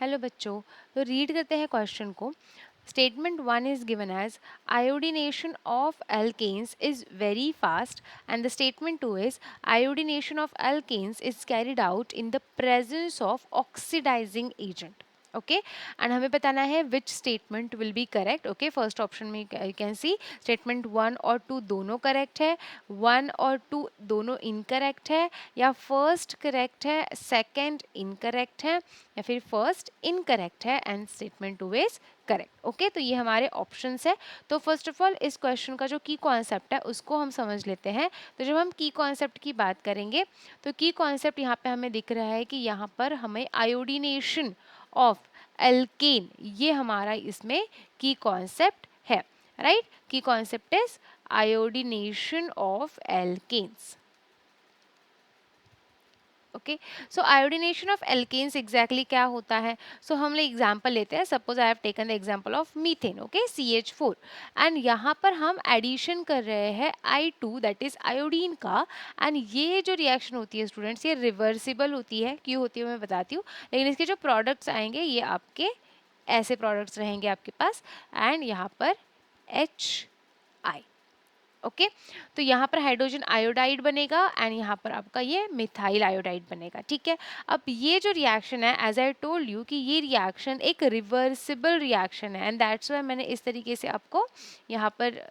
Hello बच्चों, तो read करते हैं क्वेश्चन को। Statement 1 is given as iodination of alkanes is very fast, and the statement 2 is iodination of alkanes is carried out in the presence of oxidizing agent. Okay, and हमें बताना है which statement will be correct. Okay, first option में you can see statement 1 और 2 दोनों correct है, 1 और 2 दोनों incorrect है, या फर्स्ट करेक्ट है, सेकंड इनकरेक्ट है, या फिर फर्स्ट इनकरेक्ट है and statement 2 is correct. Okay, तो ये हमारे ऑप्शंस है. तो फर्स्ट ऑफ ऑल इस क्वेश्चन का जो की कॉन्सेप्ट है उसको हम समझ लेते हैं. तो जब हम की कॉन्सेप्ट की बात करेंगे तो की कॉन्सेप्ट यहाँ पे हमें दिख रहा है कि यहाँ पर हमें आयोडीनेशन ऑफ एल्केन, ये हमारा इसमें की कॉन्सेप्ट है. Right, key concept is iodination of alkanes. Okay, so iodination of alkanes exactly क्या होता है. सो हम लोग एग्जांपल लेते हैं. Suppose I have taken the example of methane. Okay, CH4, and यहाँ पर हम एडिशन कर रहे हैं I2 दैट इज आयोडीन का. एंड ये जो रिएक्शन होती है स्टूडेंट्स, ये रिवर्सिबल होती है. क्यों होती है मैं बताती हूँ, लेकिन इसके जो प्रोडक्ट्स आएंगे ये आपके ऐसे प्रोडक्ट्स रहेंगे आपके पास, एंड यहाँ पर HI. ओके, तो यहाँ पर हाइड्रोजन आयोडाइड बनेगा एंड यहाँ पर आपका ये मिथाइल आयोडाइड बनेगा. ठीक है, अब ये जो रिएक्शन है एज आई टोल्ड यू कि ये रिएक्शन एक रिवर्सिबल रिएक्शन है, एंड दैट्स वाई मैंने इस तरीके से आपको यहाँ पर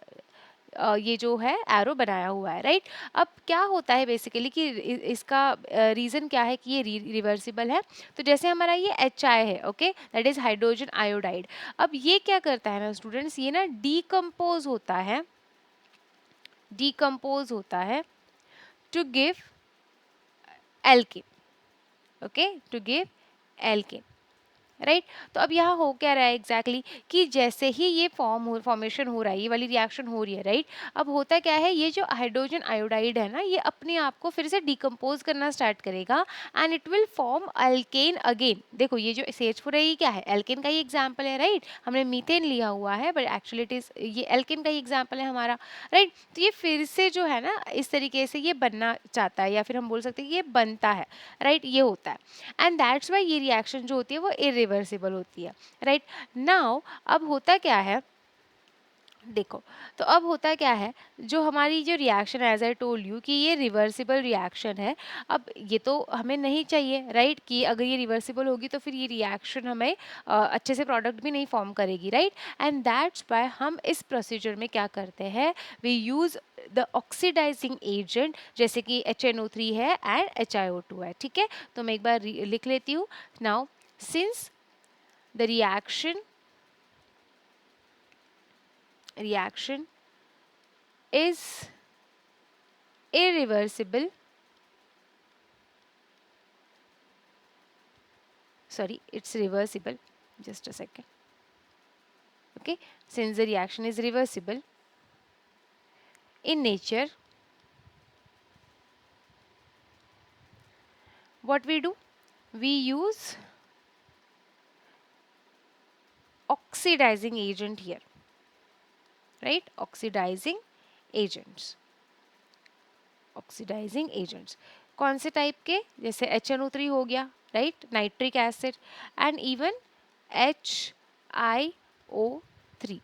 ये जो है एरो बनाया हुआ है. राइट, अब क्या होता है बेसिकली कि इसका रीज़न क्या है कि ये रिवर्सिबल है. तो जैसे हमारा ये HI है, okay, that is hydrogen iodide. अब ये क्या करता है ना स्टूडेंट्स, ये ना डीकम्पोज होता है to give alkene. Okay, to give alkene. Right, तो अब यहाँ हो क्या रहा है एग्जैक्टली कि जैसे ही ये फॉर्मेशन हो रहा है, ये वाली रिएक्शन हो रही है. राइट, अब होता क्या है, ये जो हाइड्रोजन आयोडाइड है ना, ये अपने आप को फिर से डिकम्पोज करना स्टार्ट करेगा and it will form alkane again. देखो ये जो CH4 है ये क्या है, एल्केन का ही एग्जाम्पल है. राइट, हमने मीथेन लिया हुआ है बट एक्चुअली इट इज ये एल्केन का ही एग्जाम्पल है हमारा. राइट, तो ये फिर से जो है ना इस तरीके से ये बनना चाहता है, या फिर हम बोल सकते हैं ये बनता है. राइट, ये होता है, एंड दैट्स वाई ये रिएक्शन जो होती है वो इरिवर्सिबल होती है. राइट, नाउ अब होता क्या है, देखो, तो अब होता क्या है, जो हमारी जो reaction as I told you कि ये रिवर्सिबल रिएक्शन है. अब ये तो हमें नहीं चाहिए. राइट, कि अगर ये रिवर्सिबल होगी तो फिर ये रिएक्शन हमें अच्छे से प्रोडक्ट भी नहीं फॉर्म करेगी. राइट, एंड दैट्स वाई हम इस प्रोसीजर में क्या करते हैं, we use the oxidizing agent, जैसे कि HNO3 है एंड HiO2 है. ठीक है, तो मैं एक बार लिख लेती हूँ. Now since the reaction is irreversible, sorry, it's reversible, just a second. Okay, since the reaction is reversible in nature, what we do, we use oxidizing agent here. Right, oxidizing agents. Oxidizing agents कौन से type के, जैसे HNO3 हो गया. Right, nitric acid, and even HiO3.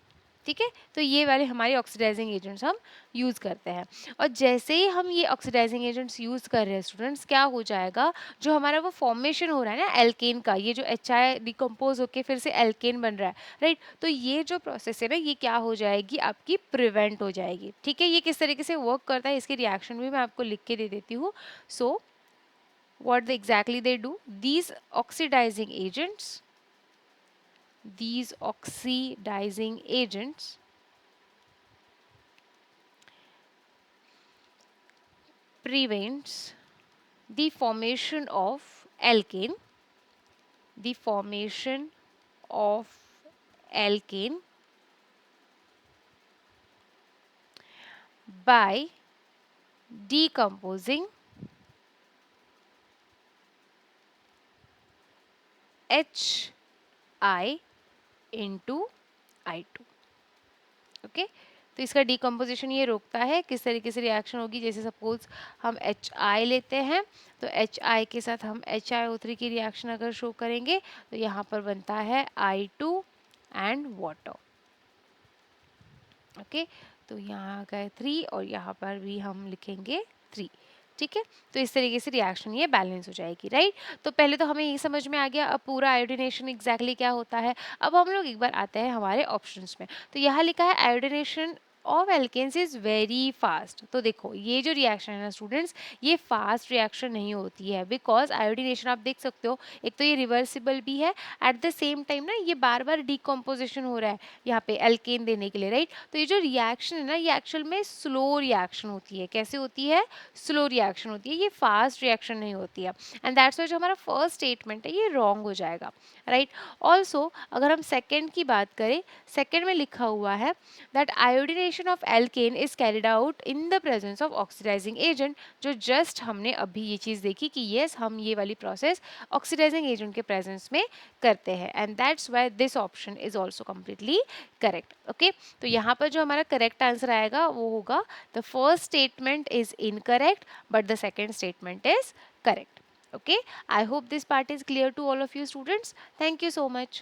ठीक है, तो ये वाले हमारे ऑक्सीडाइजिंग एजेंट्स हम यूज़ करते हैं. और जैसे ही हम ये ऑक्सीडाइजिंग एजेंट्स यूज़ कर रहे हैं स्टूडेंट्स, क्या हो जाएगा, जो हमारा वो फॉर्मेशन हो रहा है ना एल्केन का, ये जो HI डिकम्पोज होके फिर से एल्केन बन रहा है. राइट, तो ये जो प्रोसेस है ना ये क्या हो जाएगी, आपकी प्रिवेंट हो जाएगी. ठीक है, ये किस तरीके से वर्क करता है इसकी रिएक्शन भी मैं आपको लिख के दे देती हूँ. सो what exactly they do, these oxidizing agents prevents the formation of alkane by decomposing HI into I2. Okay, तो इसका डिकम्पोजिशन ये रोकता है। किस तरीके से रिएक्शन होगी, जैसे सपोज हम HI लेते हैं, तो HI के साथ हम HiO3 की रिएक्शन अगर शो करेंगे तो यहाँ पर बनता है I2 एंड वाटर। ओके, तो यहाँ गए 3 और यहाँ पर भी हम लिखेंगे 3। ठीक है, तो इस तरीके से रिएक्शन ये बैलेंस हो जाएगी, राइट। तो पहले तो हमें ये समझ में आ गया अब पूरा आयोडीनेशन एग्जैक्टली क्या होता है। अब हम लोग एक बार आते हैं हमारे ऑप्शंस में। तो यहाँ लिखा है iodination of alkanes is very fast. तो देखो ये जो रिएक्शन है ना स्टूडेंट्स, ये फास्ट रिएक्शन नहीं होती है, बिकॉज आयोडीनेशन आप देख सकते हो एक तो ये रिवर्सिबल भी है, एट द सेम टाइम ना ये बार बार डिकम्पोजिशन हो रहा है यहाँ पे एल्केन देने के लिए, राइट। तो ये जो रिएक्शन है ना ये एक्चुअल में स्लो रिएक्शन होती है। कैसे होती है? स्लो रिएक्शन होती है, ये फास्ट रिएक्शन नहीं होती है। एंड दैट्स वाई जो हमारा फर्स्ट स्टेटमेंट है ये रॉन्ग हो जाएगा, राइट। ऑल्सो अगर हम सेकेंड की बात करें, सेकेंड में लिखा हुआ है that iodination of alkane is carried out in the presence of oxidizing agent. जो जस्ट हमने अभी ये चीज़ देखी कि येस हम ये वाली प्रोसेस ऑक्सीडाइजिंग एजेंट के प्रेजेंस में करते हैं, and that's why this option is also completely correct. Okay, तो यहाँ पर जो हमारा करेक्ट आंसर आएगा वो होगा the first statement is incorrect but the second statement is correct. Okay, I hope this part is clear to all of you students. Thank you so much.